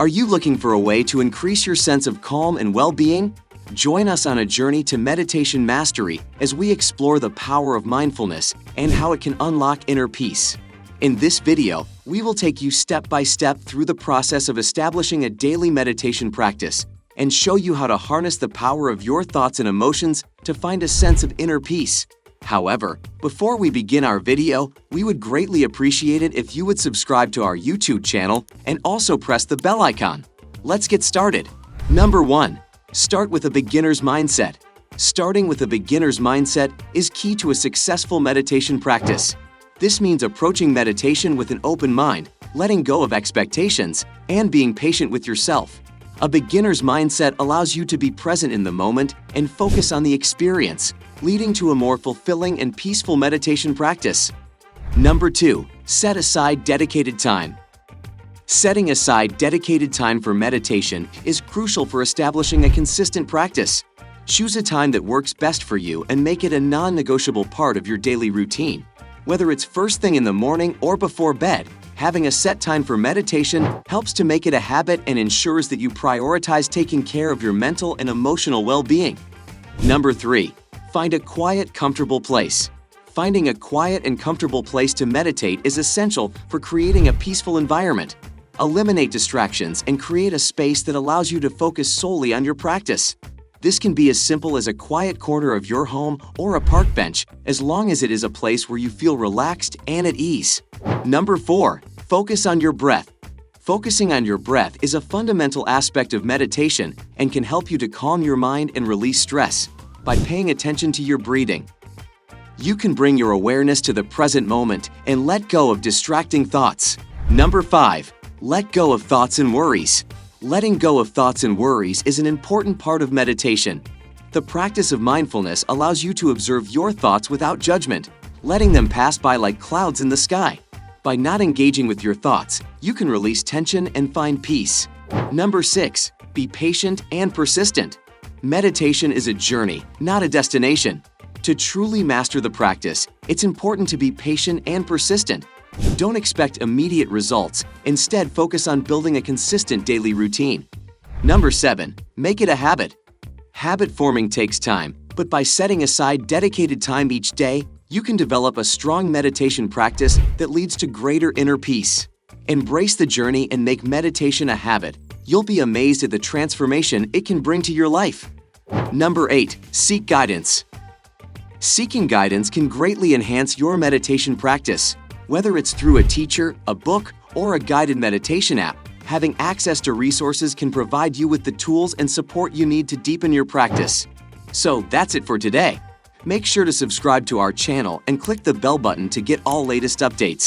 Are you looking for a way to increase your sense of calm and well-being? Join us on a journey to meditation mastery as we explore the power of mindfulness and how it can unlock inner peace. In this video, we will take you step by step through the process of establishing a daily meditation practice and show you how to harness the power of your thoughts and emotions to find a sense of inner peace. However, before we begin our video, we would greatly appreciate it if you would subscribe to our YouTube channel and also press the bell icon. Let's get started. Number 1. Start with a beginner's mindset. Starting with a beginner's mindset is key to a successful meditation practice. This means approaching meditation with an open mind, letting go of expectations, and being patient with yourself. A beginner's mindset allows you to be present in the moment and focus on the experience, leading to a more fulfilling and peaceful meditation practice. Number 2. Set aside dedicated time. Setting aside dedicated time for meditation is crucial for establishing a consistent practice. Choose a time that works best for you and make it a non-negotiable part of your daily routine. Whether it's first thing in the morning or before bed, having a set time for meditation helps to make it a habit and ensures that you prioritize taking care of your mental and emotional well-being. Number 3. Find a quiet, comfortable place. Finding a quiet and comfortable place to meditate is essential for creating a peaceful environment. Eliminate distractions and create a space that allows you to focus solely on your practice. This can be as simple as a quiet corner of your home or a park bench, as long as it is a place where you feel relaxed and at ease. Number 4. Focus on your breath. Focusing on your breath is a fundamental aspect of meditation and can help you to calm your mind and release stress. By paying attention to your breathing, you can bring your awareness to the present moment and let go of distracting thoughts. Number 5. Let go of thoughts and worries. Letting go of thoughts and worries is an important part of meditation. The practice of mindfulness allows you to observe your thoughts without judgment, letting them pass by like clouds in the sky. By not engaging with your thoughts, you can release tension and find peace. Number 6. Be patient and persistent. Meditation is a journey, not a destination. To truly master the practice, it's important to be patient and persistent. Don't expect immediate results. Instead, focus on building a consistent daily routine. Number 7. Make it a habit. Habit forming takes time, but by setting aside dedicated time each day, you can develop a strong meditation practice that leads to greater inner peace. Embrace the journey and make meditation a habit. You'll be amazed at the transformation it can bring to your life. Number 8. Seek guidance. Seeking guidance can greatly enhance your meditation practice. Whether it's through a teacher, a book, or a guided meditation app, having access to resources can provide you with the tools and support you need to deepen your practice. So that's it for today. Make sure to subscribe to our channel and click the bell button to get all latest updates.